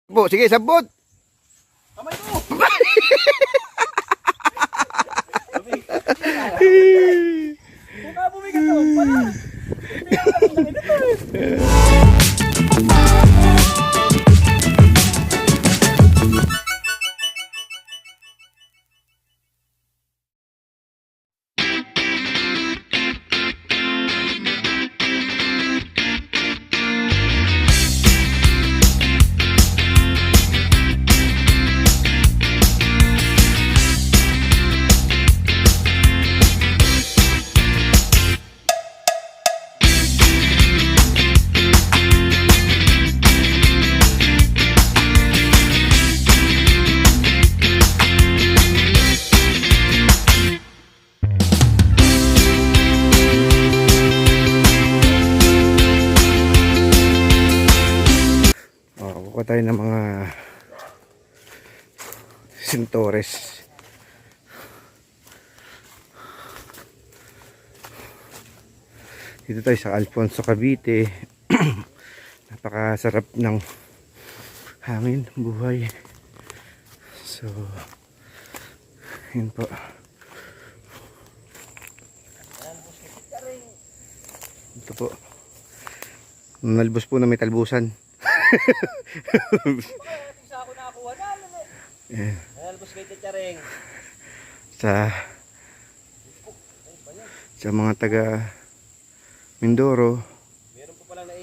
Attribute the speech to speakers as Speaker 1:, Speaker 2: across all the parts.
Speaker 1: Po, sige, sabot.
Speaker 2: Kamay mo! Kung ka bumigat naman pala. Hindi ka
Speaker 1: Kuha tayo ng mga sintores. Dito tayo sa Alfonso, Cavite. Napakasarap ng hangin, buhay. So, yun po. Ito po. Nalbos po na may talbusan.
Speaker 2: isa ako nakakuha na.
Speaker 1: Yeah.
Speaker 2: Nalbos kay Tcharing.
Speaker 1: Sa mga taga Mindoro.
Speaker 2: Meron po pala na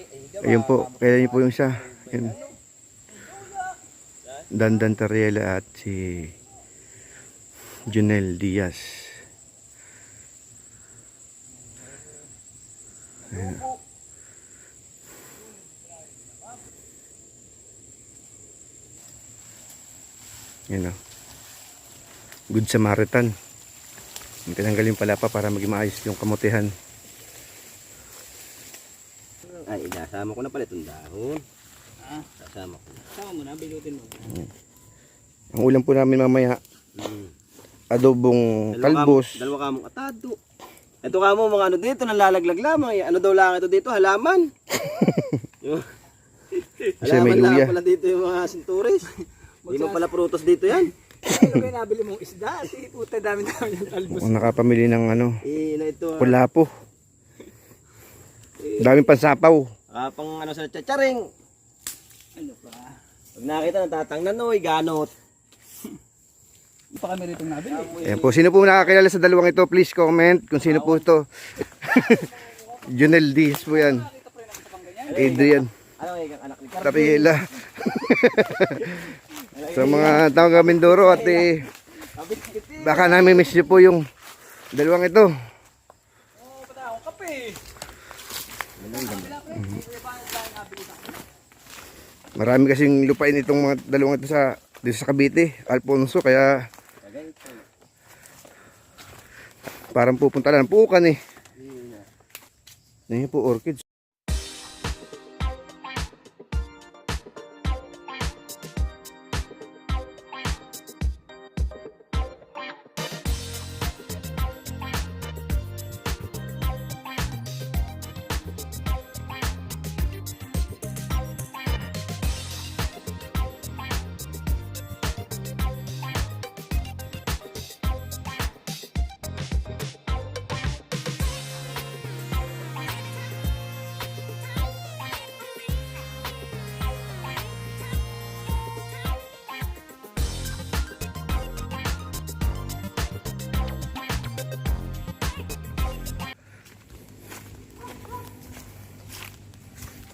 Speaker 1: Ayun po, kaya yun po yung isa. Yun. Dandan Tariela at si Junel Diaz. Ayan. Yan o. Good Samaritan. Tinanggalin pala pa para maging maayos yung kamutihan.
Speaker 2: Ay, nasama ko na pala itong dahon. Nasama ko na. Sama mo na, bilutin mo.
Speaker 1: Ang ulam po namin mamaya, adobong talbos.
Speaker 2: Dalawa kamong atado. Ito kamo mga ano dito, nalalaglag lamang. Ano daw lang ito dito, halaman.
Speaker 1: Kasi may
Speaker 2: halaman
Speaker 1: luya.
Speaker 2: lang pala dito yung mga sinturis. Hindi mo pala prutos dito yan.
Speaker 3: Ano kayo nabili mong isda? Si puta dami yung talbos.
Speaker 1: Kung nakapamili ng ano,
Speaker 2: Na ito.
Speaker 1: kulapo. Daming pansapaw.
Speaker 2: Pang ano sa Tcharing.
Speaker 3: Ano pa?
Speaker 2: Pag nakita natatang nanoy, ganot.
Speaker 3: Hindi pa kami rito nabili.
Speaker 1: Ayan po, sino po nakakilala sa dalawang ito? Please comment kung sino po ito. Junel Diaz po yan. Adrian
Speaker 2: Ano yung anak ni Carmen?
Speaker 1: Tariela. Sa mga taong Mindoro at baka namin miss nyo po yung dalawang ito.
Speaker 3: Oo, pata akong kape.
Speaker 1: Marami kasing lupain itong mga dalawang ito dito sa Cavite, Alfonso, kaya parang pupunta lang puukan eh. Yan po orchids.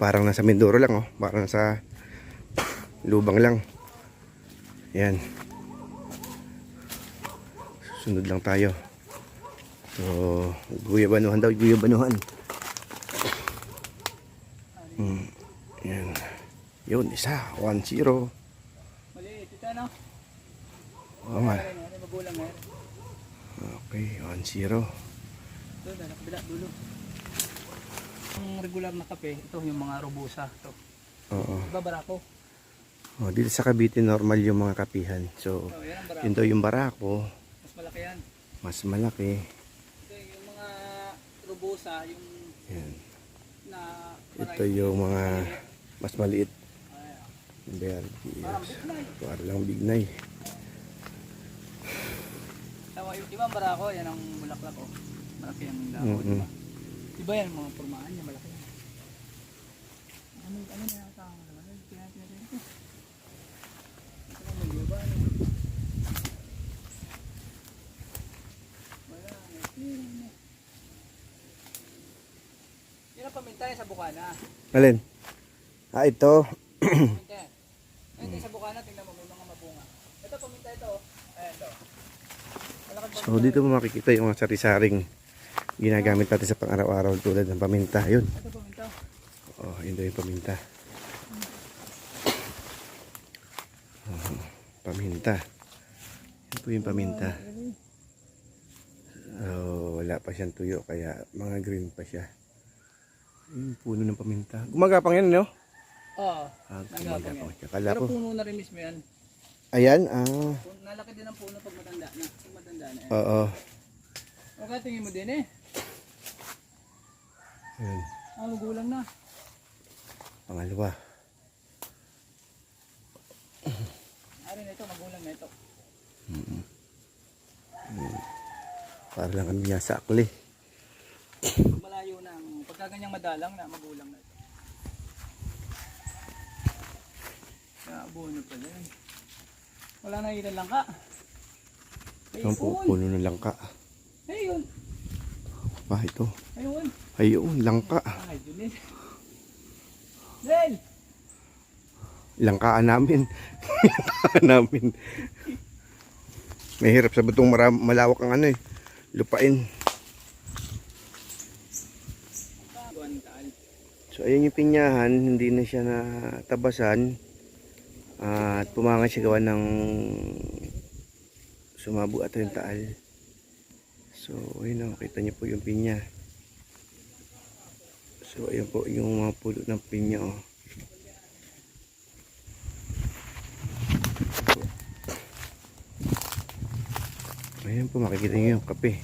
Speaker 1: Parang nasa Mindoro lang oh, parang nasa lubang lang. Yan. Sunod lang tayo. So, guyabanuhan daw, guyabanuhan. Yan. Yun, isa, 1-0.
Speaker 3: Maliit ito ano?
Speaker 1: Oo nga.
Speaker 3: Ano magulang ngayon?
Speaker 1: Okay, 1-0.
Speaker 3: Doon, nakabila, dulo. Ang regular na kape, ito yung mga robusta. Ito.
Speaker 1: Oo.
Speaker 3: Diba barako?
Speaker 1: Oh, dito sa Cavite normal yung mga kapihan. So,
Speaker 3: Yan ang barako.
Speaker 1: yun daw yung barako,
Speaker 3: Mas malaki yan.
Speaker 1: mas malaki.
Speaker 3: Ito yung mga robusta, yung
Speaker 1: Yan.
Speaker 3: na
Speaker 1: Ito yung mga mas maliit. Bergias. Para lang bignay.
Speaker 3: Tama, ibang barako, yan ang bulaklak oh. Malaki ang dahon, diba? Iba yan, mga pormahan niya, malaki yan. Ano na yata ang naman? Kaya ito. Ito na mag-iba, ano? Wala, may yan ang paminta yan sa bukana.
Speaker 1: Alin? Ito.
Speaker 3: Paminta yan. Ito sa bukana, tingnan mo, may mga mabunga. Ito, paminta ito oh. Ayan ito.
Speaker 1: So dito mo makikita yung mga sari-saring ginagamit natin sa pang-araw-araw tulad ng paminta. Yun.
Speaker 3: Ito paminta.
Speaker 1: Oh, yun daw yung paminta. Oh, paminta. Yan po yung paminta. Oh, wala pa siyang tuyo kaya mga green pa siya. Yung puno ng paminta. Gumagapang yan, no?
Speaker 3: Oo.
Speaker 1: Gumagapang siya. Kala
Speaker 3: Pero
Speaker 1: ko.
Speaker 3: puno na rin mismo yan.
Speaker 1: Ayan,
Speaker 3: Nalaki din ang puno pag matanda na. Pag matanda na yan.
Speaker 1: Oo.
Speaker 3: Okay, tingin mo din eh.
Speaker 1: Ayan.
Speaker 3: Magulang na.
Speaker 1: Pangalawa.
Speaker 3: Arin ito, magulang na ito.
Speaker 1: Para lang kami sa akli.
Speaker 3: Pag malayo na, pagka ganyang madalang na, magulang na ito. Kaya abono pala yan. Wala na ilan lang ka.
Speaker 1: Ang puno ng langka.
Speaker 3: Ayun.
Speaker 1: Pa ito.
Speaker 3: Ayun.
Speaker 1: Ayun, langka.
Speaker 3: Ay, dun eh. Del!
Speaker 1: Langkaan namin. Langkaan namin. Mahirap sa butong malawak ang ano eh. Lupain. So ayun yung pinyahan, hindi na siya natabasan. At pumangat siya gawa ng sumabo at yung taal. So ayun o, kita niyo po yung pinya. So ayun po yung mga pulo ng pinya o. Ayan po, makikita niyo yung kape.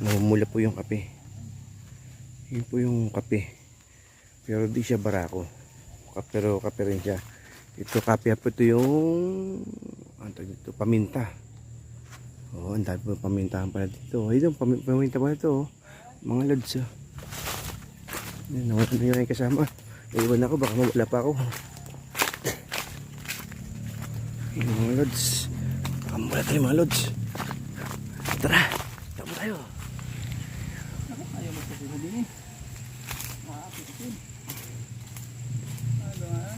Speaker 1: Namumula po yung kape. Yun po yung kape. Pero di siya barako. Pero kape rin siya. Ito kape po, ito yung ito, paminta. Oh, ang dami po pamintahan pala dito. Ayun, paminta pala ito. Mga lods. Yan, nawala na yung aking kasama. Iwan ako, baka mawala pa ako. Ayun, mga lods. Baka mawala tayo mga lods. Tara, tama tayo.
Speaker 3: Ako, ayaw magpapuro din eh. Makakapit din. Ano nga?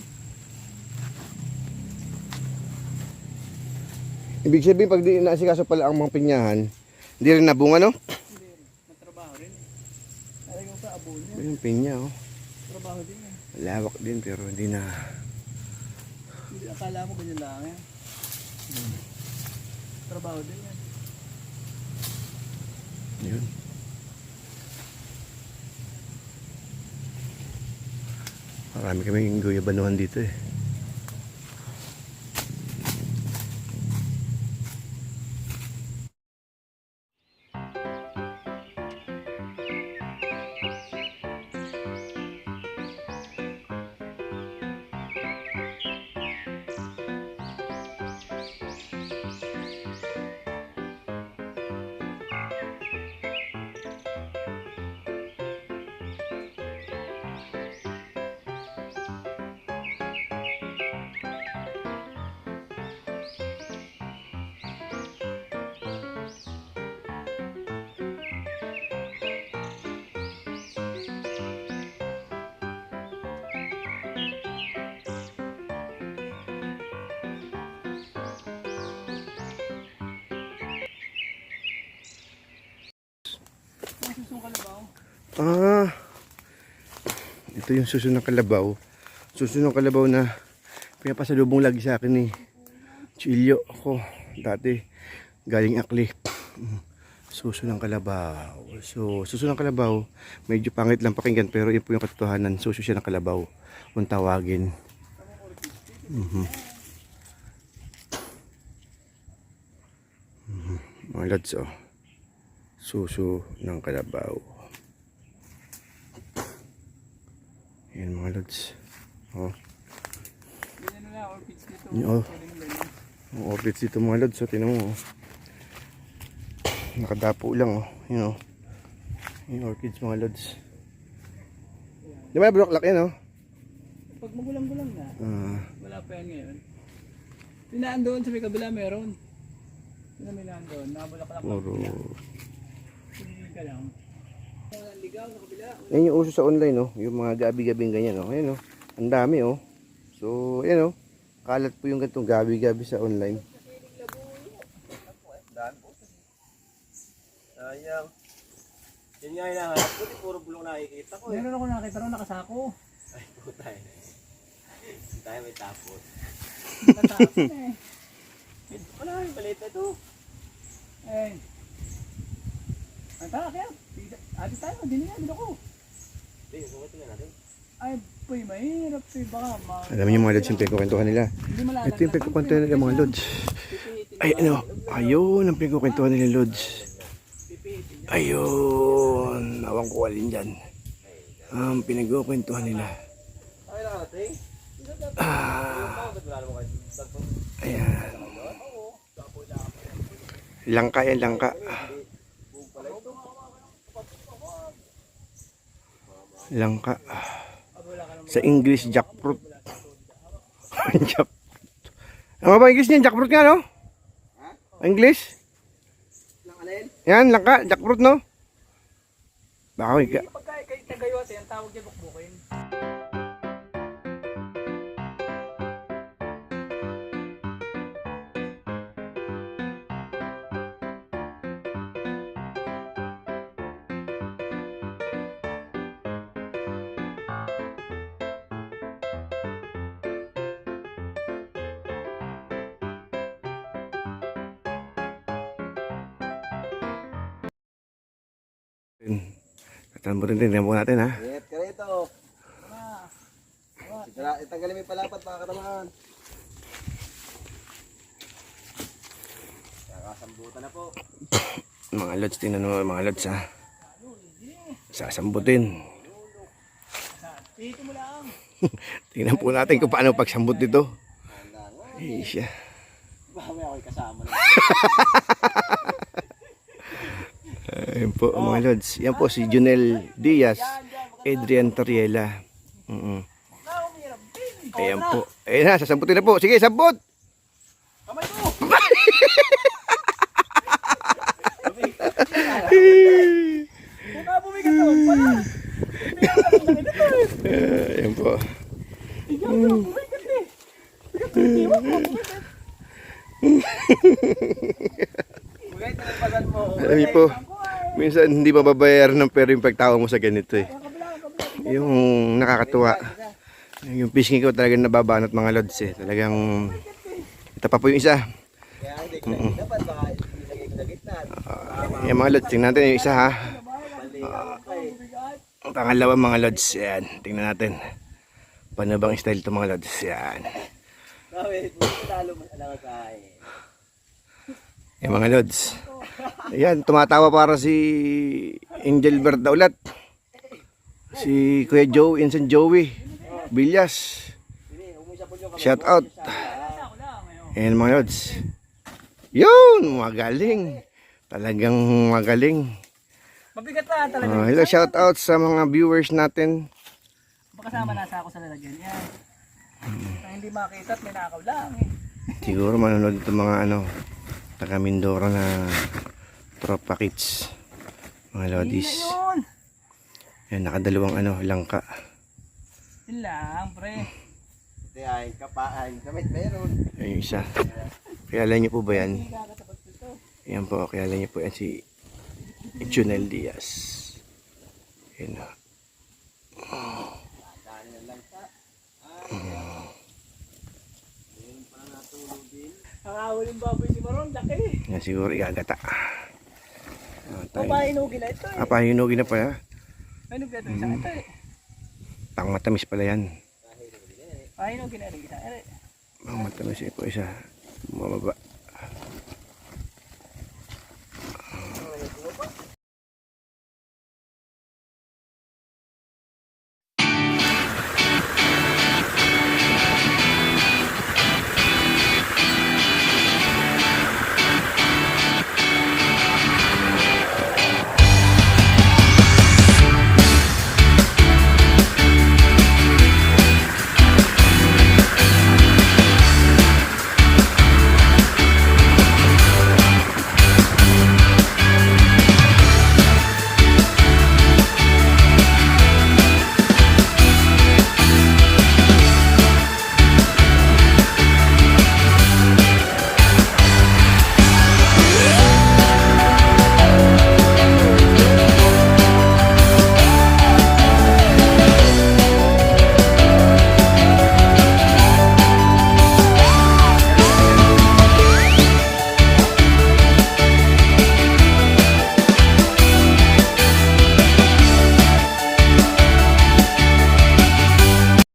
Speaker 1: Ibig sabihin, pag di naasikaso pala ang mga pinyahan, hindi rin nabunga, no?
Speaker 3: Hindi rin. Matrabaho rin eh. Talaga ko sa abono.
Speaker 1: Yung pinya, oh.
Speaker 3: Trabaho din eh.
Speaker 1: Lawak din, pero hindi na.
Speaker 3: Hindi, akala ko ganyan lang eh. Trabaho din yan.
Speaker 1: Yun. Marami kaming guyabanuhan dito eh.
Speaker 3: Susong kalabaw.
Speaker 1: Ito yung suso ng kalabaw. Suso ng kalabaw na pinapasalubong lagi sa akin ni Chilyo ako dati galing Akli. Suso ng kalabaw. So suso ng kalabaw, medyo pangit lang pakinggan pero yun po yung katotohanan. Suso siya ng kalabaw kung tawagin. Mga lads, oh. Suso ng kalabaw. Yan mga lods. Oh.
Speaker 3: Ganyan
Speaker 1: Oh, ang orchids dito mga lods. So, tinan mo. Oh. Nakadapo lang. Oh. Yun, oh. Yung orchids mga lods. Di ba bulaklak yan, oh?
Speaker 3: Pag magulang-gulang na,
Speaker 1: Ah.
Speaker 3: wala pa yan ngayon. Tinaan doon sa may kabila meron. Tinamilaan doon, nabulaklak lang.
Speaker 1: Puro.
Speaker 3: Tingin ka lang. Walang ligaw sa kabila.
Speaker 1: Yan yung uso sa online, oh. Yung mga gabi-gabing ganyan, oh. Ayan, oh. Ang dami, oh. So, ayan, oh. Kalat po yung ganitong gabi-gabi sa online.
Speaker 2: Sayang. Yun nga hinahanap ko, di puro bulong nakikita ko eh.
Speaker 3: Meron ako nakita ron nakasako.
Speaker 2: Ay, putay. Hindi tayo may tapos.
Speaker 3: Natapos na eh.
Speaker 2: Wala, yung maliit na ito.
Speaker 3: Eh. Ay, tara kaya. Ati tayo, dinigyan ako.
Speaker 2: Hindi, sumatin na natin.
Speaker 3: Ay, boy, mahirap eh. Baka
Speaker 1: Alam niyo mga lods yung pinagkukwentuhan nila.
Speaker 3: hindi malalaglag.
Speaker 1: Ito yung pinagkukwentuhan nila mga lods. Ay, ano? Ayun ang pinagkukwentuhan nila lods. Ayun. Awang ko alin dyan. Ang pinagkukwentuhan nila.
Speaker 2: Ay, nakarating. Bakit wala naman kayo?
Speaker 1: Ayan. Langka yan, langka. Langka. Sa English, jackfruit. Jackfruit. Ano ba English niyan? Jackfruit nga, no? English? Yan, langka, jackfruit, no? Baka
Speaker 3: Hindi pagka kay tagayote, ang tawag niya bukbukin.
Speaker 1: Tatanbo rin din po natin, ha?
Speaker 2: Ingat ka rito. Itanggalin mo yung palapat, mga katamahan. Kakasambutan na po.
Speaker 1: Mga lods, tingnan mo mga lods, ha? Sasambutin.
Speaker 3: Dito mo lang.
Speaker 1: Tingnan po natin kung paano pagsambut dito. Ay, siya.
Speaker 2: Mamaya ako'y kasama na.
Speaker 1: Ayan po mga lods. Yan po si Junel Diaz, Adrian Toriela. Ayan po. Ayan na, sasambutin na po. Sige, sambut!
Speaker 3: Kamay mo! Mukha bumigat naman pala.
Speaker 1: Ayan po.
Speaker 3: Ikaw naman bumigat eh. Bigat yung tiwak mo, bumigat.
Speaker 2: Bugay, talagpasan mo.
Speaker 1: Alam niyo po, minsan hindi mababayaran ng pero yung pagtawa mo sa ganito eh. Yung nakakatuwa. Yung fishing ko talagang nababanat mga lods eh. Talagang ito pa po yung isa.
Speaker 2: Kaya hindi ko na dapat, baka ilagay ko na gitna.
Speaker 1: Yung mga lods, tingnan natin yung isa ha. Ang pangalawa mga lods, yan. Tingnan natin. Paano bang style ito mga lods? Yan.
Speaker 2: Bakit? Buti talo mo alam ka eh.
Speaker 1: Yung mga lods. Ayan, tumatawa para si Angel Bird na ulat. Si Kuya Joe, Insan Joey Villas. Shout out. Ayan mga lods. Yun, magaling. Talagang magaling.
Speaker 3: Mabigat na talaga.
Speaker 1: Hello, shout out sa mga viewers natin.
Speaker 3: Makasama nasa ako sa lalagyan. Yan. Na hindi makita at may nakaw lang eh.
Speaker 1: Siguro manonood ito mga ano, taga Mindoro na tropa kids. Mga lodis.
Speaker 3: Yun!
Speaker 1: Yan, nakadalawang ano, langka.
Speaker 3: Yun lang, pre.
Speaker 2: Hindi, ahin ka pa, ahin kamit meron.
Speaker 1: Yan yung isa. Kilala niyo po ba yan?
Speaker 3: Kakatapat dito.
Speaker 1: Yan po, kilala niyo po yan si Junel Diaz. Yan o.
Speaker 2: Dali na lang sa. Meron pa na natulog din.
Speaker 3: Ang awaling baboy si Maron, laki.
Speaker 1: Yan siguro igagata.
Speaker 3: Papahinugin na ito eh.
Speaker 1: Papahinugin na pala.
Speaker 3: Ano ba ito? Isang ito eh.
Speaker 1: Pang matamis pala yan.
Speaker 3: Pahinugin na rin isa.
Speaker 1: Pang matamis po isa. Mababa.